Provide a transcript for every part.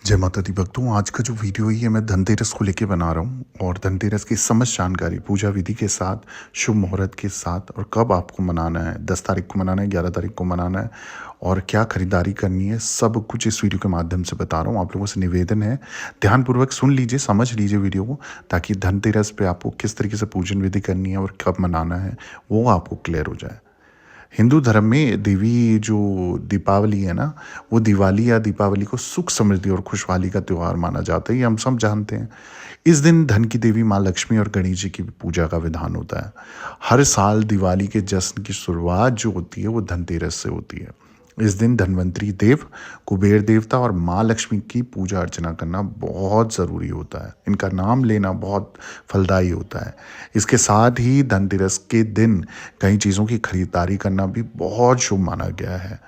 जय माता दी भक्तों। आज का जो वीडियो है ये मैं धनतेरस को लेके बना रहा हूँ और धनतेरस की समस्त जानकारी पूजा विधि के साथ, शुभ मुहूर्त के साथ और कब आपको मनाना है, 10 तारीख को मनाना है, 11 तारीख को मनाना है और क्या खरीदारी करनी है, सब कुछ इस वीडियो के माध्यम से बता रहा हूँ। आप लोगों से निवेदन है, ध्यानपूर्वक सुन लीजिए, समझ लीजिए वीडियो को, ताकि धनतेरस पे आपको किस तरीके से पूजन विधि करनी है और कब मनाना है वो आपको क्लियर हो जाए। हिंदू धर्म में देवी जो दीपावली है ना, वो दिवाली या दीपावली को सुख समृद्धि और खुशहाली का त्यौहार माना जाता है, ये हम सब जानते हैं। इस दिन धन की देवी माँ लक्ष्मी और गणेश जी की पूजा का विधान होता है। हर साल दिवाली के जश्न की शुरुआत जो होती है वो धनतेरस से होती है। इस दिन धन्वंतरी देव, कुबेर देवता और माँ लक्ष्मी की पूजा अर्चना करना बहुत ज़रूरी होता है। इनका नाम लेना बहुत फलदायी होता है। इसके साथ ही धनतेरस के दिन कई चीज़ों की खरीदारी करना भी बहुत शुभ माना गया है।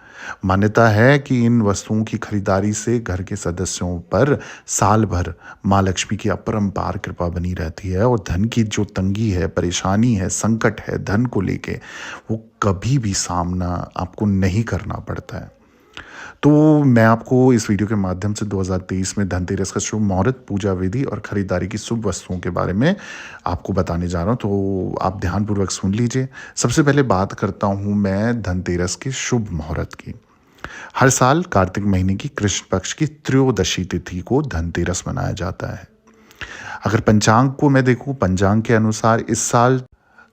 मान्यता है कि इन वस्तुओं की खरीदारी से घर के सदस्यों पर साल भर माँ लक्ष्मी की अपरंपार कृपा बनी रहती है और धन की जो तंगी है, परेशानी है, संकट है धन को लेके, वो कभी भी सामना आपको नहीं करना पड़ता है। तो मैं आपको इस वीडियो के माध्यम से 2023 में धनतेरस का शुभ मुहूर्त, पूजा विधि और खरीदारी की शुभ वस्तुओं के बारे में आपको बताने जा रहा हूँ, तो आप ध्यानपूर्वक सुन लीजिए। सबसे पहले बात करता हूँ मैं धनतेरस के शुभ मुहूर्त की। हर साल कार्तिक महीने की कृष्ण पक्ष की त्रयोदशी तिथि को धनतेरस मनाया जाता है। अगर पंचांग को मैं देखूं, पंचांग के अनुसार इस साल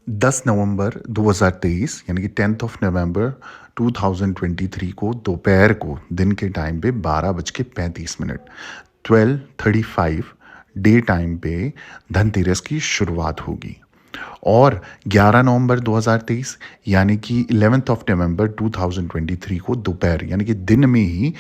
10 नवंबर 2023 यानी कि 10th ऑफ नवंबर 2023 को दोपहर को दिन के टाइम पे 12:35 12:35 डे टाइम पे धनतेरस की शुरुआत होगी और 11 नवंबर 2023 यानी कि 11th ऑफ नवंबर 2023 को दोपहर यानी कि दिन में ही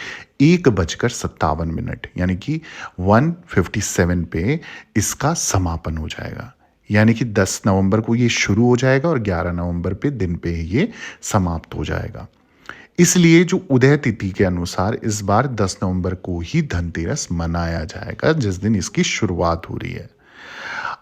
1:57 यानी कि 1:57 पे इसका समापन हो जाएगा। यानी कि 10 नवंबर को ये शुरू हो जाएगा और 11 नवंबर पे दिन पे ये समाप्त हो जाएगा। इसलिए जो उदय तिथि के अनुसार इस बार 10 नवंबर को ही धनतेरस मनाया जाएगा, जिस दिन इसकी शुरुआत हो रही है।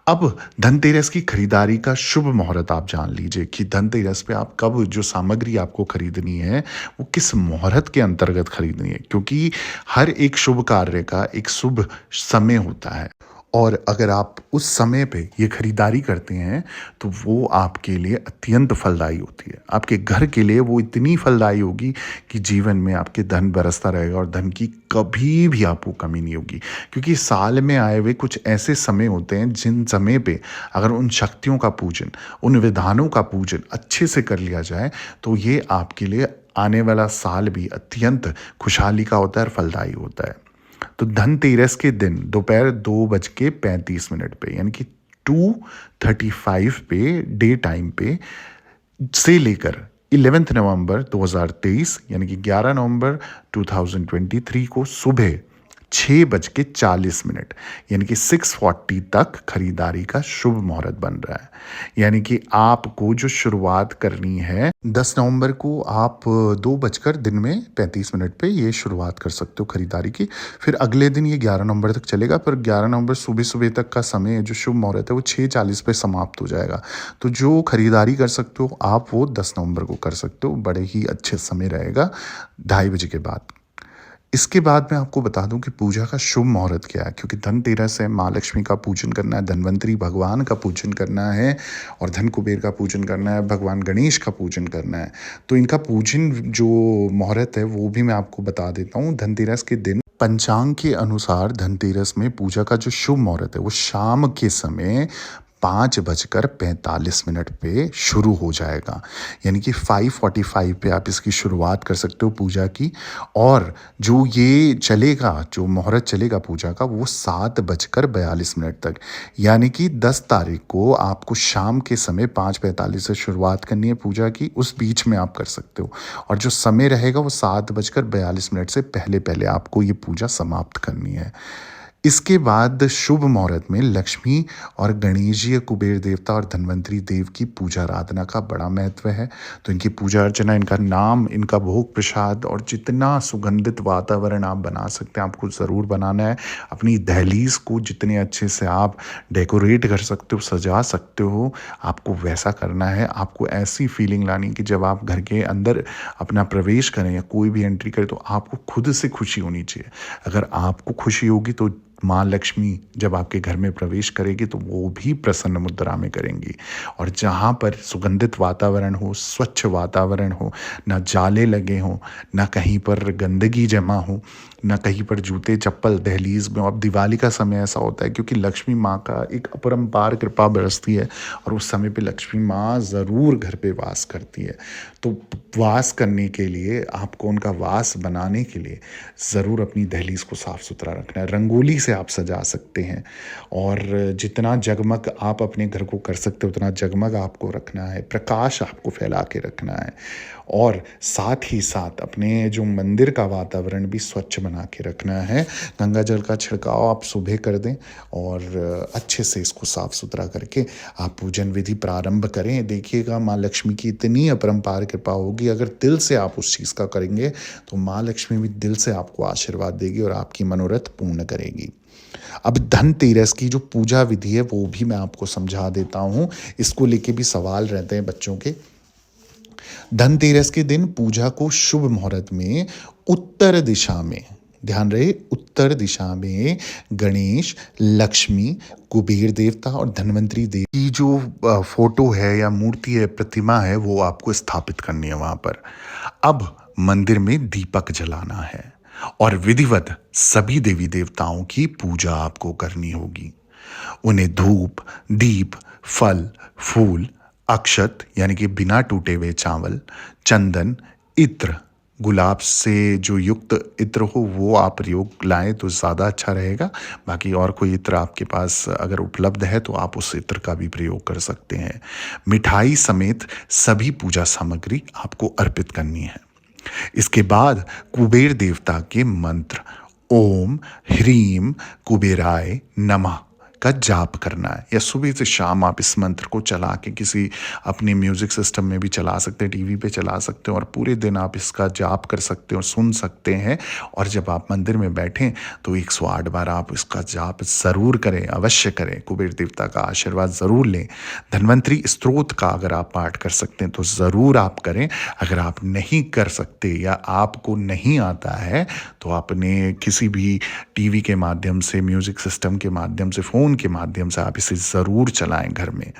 अब धनतेरस की खरीदारी का शुभ मुहूर्त आप जान लीजिए कि धनतेरस पे आप कब जो सामग्री आपको खरीदनी है वो किस मुहूर्त के अंतर्गत खरीदनी है, क्योंकि हर एक शुभ कार्य का एक शुभ समय होता है और अगर आप उस समय पे ये खरीदारी करते हैं तो वो आपके लिए अत्यंत फलदायी होती है। आपके घर के लिए वो इतनी फलदायी होगी कि जीवन में आपके धन बरसता रहेगा और धन की कभी भी आपको कमी नहीं होगी, क्योंकि साल में आए हुए कुछ ऐसे समय होते हैं जिन समय पे अगर उन शक्तियों का पूजन, उन विधानों का पूजन अच्छे से कर लिया जाए तो ये आपके लिए आने वाला साल भी अत्यंत खुशहाली का होता है और फलदायी होता है। तो धनतेरस के दिन दोपहर 2:35 पे यानी कि 2:35 पे डे टाइम पे से लेकर 11 नवंबर 2023 यानी कि 11 नवंबर 2023 को सुबह 6:40 यानी कि 6:40 तक खरीदारी का शुभ मुहूर्त बन रहा है। यानी कि आपको जो शुरुआत करनी है 10 नवंबर को आप 2:35 पे ये शुरुआत कर सकते हो खरीदारी की। फिर अगले दिन ये 11 नवंबर तक चलेगा, पर 11 नवंबर सुबह सुबह तक का समय जो शुभ मुहूर्त है वो 6:40 पे समाप्त हो जाएगा। तो जो खरीदारी कर सकते हो आप वो 10 नवंबर को कर सकते हो, बड़े ही अच्छे समय रहेगा 2:30 के बाद। इसके बाद मैं आपको बता दूं कि पूजा का शुभ मुहूर्त क्या है, क्योंकि धनतेरस है, माँ लक्ष्मी का पूजन करना है, धन्वंतरी भगवान का पूजन करना है और धन कुबेर का पूजन करना है, भगवान गणेश का पूजन करना है। तो इनका पूजन जो मुहूर्त है वो भी मैं आपको बता देता हूँ। धनतेरस के दिन पंचांग के अनुसार धनतेरस में पूजा का जो शुभ मुहूर्त है वो शाम के समय 5:45 पे शुरू हो जाएगा। यानी कि 5:45 पे आप इसकी शुरुआत कर सकते हो पूजा की, और जो ये चलेगा, जो मुहूर्त चलेगा पूजा का, वो 7:42 तक। यानी कि 10 तारीख को आपको शाम के समय 5:45 से शुरुआत करनी है पूजा की, उस बीच में आप कर सकते हो और जो समय रहेगा वो 7:42 से पहले पहले आपको ये पूजा समाप्त करनी है। इसके बाद शुभ मुहूर्त में लक्ष्मी और गणेश जी, कुबेर देवता और धन्वंतरी देव की पूजा आराधना का बड़ा महत्व है। तो इनकी पूजा अर्चना, इनका नाम, इनका भोग प्रसाद और जितना सुगंधित वातावरण आप बना सकते हैं आपको ज़रूर बनाना है। अपनी दहलीज को जितने अच्छे से आप डेकोरेट कर सकते हो, सजा सकते हो, आपको वैसा करना है। आपको ऐसी फीलिंग लानी कि जब आप घर के अंदर अपना प्रवेश करें या कोई भी एंट्री करें तो आपको खुद से खुशी होनी चाहिए। अगर आपको खुशी होगी तो माँ लक्ष्मी जब आपके घर में प्रवेश करेगी तो वो भी प्रसन्न मुद्रा में करेंगी। और जहाँ पर सुगंधित वातावरण हो, स्वच्छ वातावरण हो, ना जाले लगे हों, ना कहीं पर गंदगी जमा हो, ना कहीं पर जूते चप्पल दहलीज में। अब दिवाली का समय ऐसा होता है क्योंकि लक्ष्मी माँ का एक अपरंपार कृपा बरसती है और उस समय पे लक्ष्मी माँ ज़रूर घर पे वास करती है। तो वास करने के लिए आपको, उनका वास बनाने के लिए ज़रूर अपनी दहलीज को साफ़ सुथरा रखना है। रंगोली से आप सजा सकते हैं और जितना जगमग आप अपने घर को कर सकते हो उतना जगमग आपको रखना है, प्रकाश आपको फैला के रखना है। और साथ ही साथ अपने जो मंदिर का वातावरण भी स्वच्छ बना के रखना है। गंगा जल का छिड़काव आप सुबह कर दें और अच्छे से इसको साफ़ सुथरा करके आप पूजन विधि प्रारंभ करें। देखिएगा माँ लक्ष्मी की इतनी अपरंपार कृपा होगी। अगर दिल से आप उस चीज़ का करेंगे तो माँ लक्ष्मी भी दिल से आपको आशीर्वाद देगी और आपकी मनोरथ पूर्ण करेगी। अब धनतेरस की जो पूजा विधि है वो भी मैं आपको समझा देता हूँ। इसको लेके भी सवाल रहते हैं बच्चों के। धनतेरस के दिन पूजा को शुभ मुहूर्त में उत्तर दिशा में, ध्यान रहे, उत्तर दिशा में गणेश, लक्ष्मी, कुबेर देवता और धन्वंतरी देव की जो फोटो है या मूर्ति है, प्रतिमा है, वो आपको स्थापित करनी है वहां पर। अब मंदिर में दीपक जलाना है और विधिवत सभी देवी देवताओं की पूजा आपको करनी होगी। उन्हें धूप, दीप, फल, फूल, अक्षत यानी कि बिना टूटे हुए चावल, चंदन, इत्र, गुलाब से जो युक्त इत्र हो वो आप प्रयोग लाएं तो ज़्यादा अच्छा रहेगा। बाकी और कोई इत्र आपके पास अगर उपलब्ध है तो आप उस इत्र का भी प्रयोग कर सकते हैं। मिठाई समेत सभी पूजा सामग्री आपको अर्पित करनी है। इसके बाद कुबेर देवता के मंत्र ओम ह्रीम कुबेराय नमः का जाप करना है। या सुबह से शाम आप इस मंत्र को चला के किसी अपने म्यूज़िक सिस्टम में भी चला सकते हैं, टीवी पे चला सकते हैं और पूरे दिन आप इसका जाप कर सकते हैं और सुन सकते हैं। और जब आप मंदिर में बैठें तो 108 बार आप इसका जाप ज़रूर करें, अवश्य करें। कुबेर देवता का आशीर्वाद ज़रूर लें। धन्वंतरी स्तोत्र का अगर आप पाठ कर सकते हैं तो ज़रूर आप करें। अगर आप नहीं कर सकते या आपको नहीं आता है तो आपने किसी भी टीवी के माध्यम से, म्यूज़िक सिस्टम के माध्यम से, फ़ोन के माध्यम से आप इसे ज़रूर चलाएं घर में।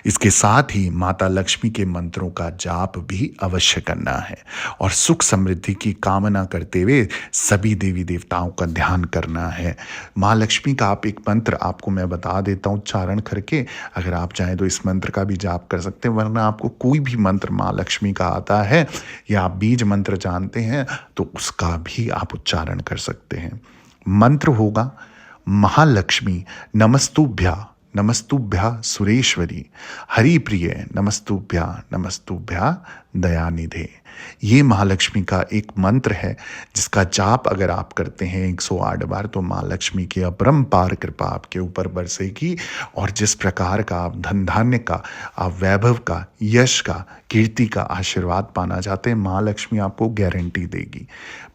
इसके साथ ही माता लक्ष्मी के मंत्रों का जाप भी अवश्य करना है और सुख समृद्धि की कामना करते हुए सभी देवी देवताओं का ध्यान करना है। माँ लक्ष्मी का आप एक मंत्र आपको मैं बता देता हूँ उच्चारण करके, अगर आप चाहें तो इस मंत्र का भी जाप कर सकते हैं, वरना आपको कोई भी मंत्र माँ लक्ष्मी का आता है या आप बीज मंत्र जानते हैं तो उसका भी आप उच्चारण कर सकते हैं। मंत्र होगा महालक्ष्मी नमस्तुभ्या नमस्तुभ्या सुरेश्वरी हरिप्रिय नमस्तुभ्या नमस्तुभ्या दयानिधे। ये महालक्ष्मी का एक मंत्र है जिसका जाप अगर आप करते हैं 108 बार तो माँ लक्ष्मी की अपरंपार कृपा आपके ऊपर बरसेगी और जिस प्रकार का आप धन धान्य का, आप वैभव का, यश का, कीर्ति का आशीर्वाद पाना चाहते हैं माँ लक्ष्मी आपको गारंटी देगी।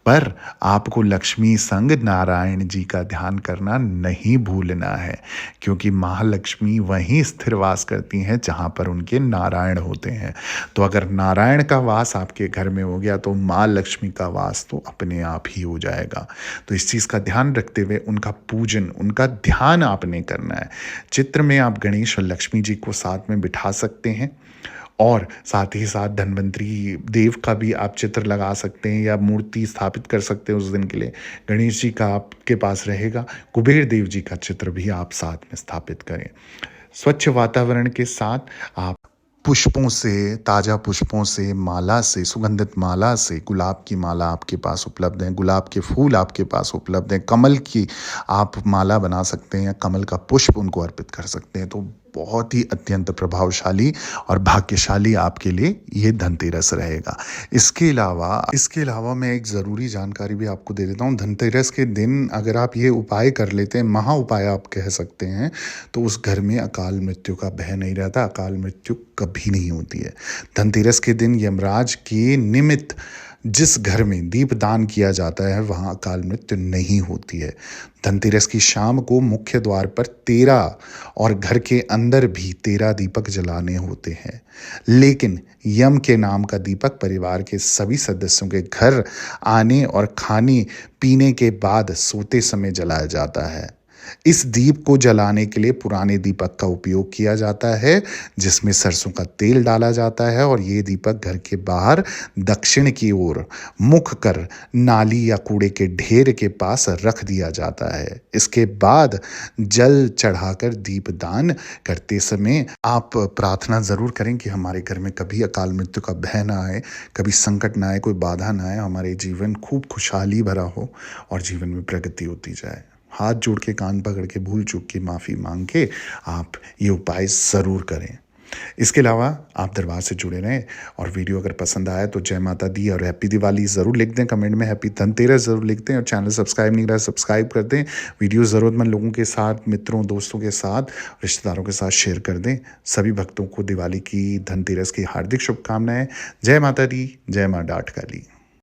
पर आपको लक्ष्मी संग नारायण जी का ध्यान करना नहीं भूलना है क्योंकि महालक्ष्मी वहीं स्थिर वास करती हैं जहाँ पर उनके नारायण होते हैं। तो अगर नारायण का वास आपके घर में हो गया तो माँ लक्ष्मी का वास तो अपने आप ही हो जाएगा। तो इस चीज़ का ध्यान रखते हुए उनका पूजन, उनका ध्यान आपने करना है। चित्र में आप गणेश और लक्ष्मी जी को साथ में बिठा सकते हैं और साथ ही साथ धन्वंतरी देव का भी आप चित्र लगा सकते हैं या मूर्ति स्थापित कर सकते हैं उस दिन के लिए। गणेश जी का आपके पास रहेगा, कुबेर देव जी का चित्र भी आप साथ में स्थापित करें। स्वच्छ वातावरण के साथ आप पुष्पों से, ताज़ा पुष्पों से, माला से, सुगंधित माला से, गुलाब की माला आपके पास उपलब्ध है, गुलाब के फूल आपके पास उपलब्ध हैं, कमल की आप माला बना सकते हैं या कमल का पुष्प उनको अर्पित कर सकते हैं। तो बहुत ही अत्यंत प्रभावशाली और भाग्यशाली आपके लिए ये धनतेरस रहेगा। इसके अलावा मैं एक ज़रूरी जानकारी भी आपको दे देता हूँ। धनतेरस के दिन अगर आप ये उपाय कर लेते हैं, महा उपाय आप कह सकते हैं, तो उस घर में अकाल मृत्यु का भय नहीं रहता, अकाल मृत्यु कभी नहीं होती है। धनतेरस के दिन यमराज के निमित्त जिस घर में दीपदान किया जाता है वहाँ अकाल मृत्यु नहीं होती है। धनतेरस की शाम को मुख्य द्वार पर 13 और घर के अंदर भी 13 दीपक जलाने होते हैं। लेकिन यम के नाम का दीपक परिवार के सभी सदस्यों के घर आने और खाने पीने के बाद सोते समय जलाया जाता है। इस दीप को जलाने के लिए पुराने दीपक का उपयोग किया जाता है, जिसमें सरसों का तेल डाला जाता है, और ये दीपक घर के बाहर दक्षिण की ओर मुख कर नाली या कूड़े के ढेर के पास रख दिया जाता है। इसके बाद जल चढ़ाकर दीपदान करते समय आप प्रार्थना ज़रूर करें कि हमारे घर में कभी अकाल मृत्यु का भय ना आए, कभी संकट ना आए, कोई बाधा ना आए, हमारे जीवन खूब खुशहाली भरा हो और जीवन में प्रगति होती जाए। हाथ जोड़ के, कान पकड़ के, भूल चूक की माफ़ी मांग के आप ये उपाय ज़रूर करें। इसके अलावा आप दरबार से जुड़े रहें, और वीडियो अगर पसंद आया तो जय माता दी और हैप्पी दिवाली ज़रूर लिख दें, कमेंट में हैप्पी धनतेरस ज़रूर लिख दें, और चैनल सब्सक्राइब नहीं करा सब्सक्राइब कर दें। वीडियो ज़रूरतमंद लोगों के साथ, मित्रों, दोस्तों के साथ, रिश्तेदारों के साथ शेयर कर दें। सभी भक्तों को दिवाली की, धनतेरस की हार्दिक शुभकामनाएं। जय माता दी, जय माँ डाठ काली।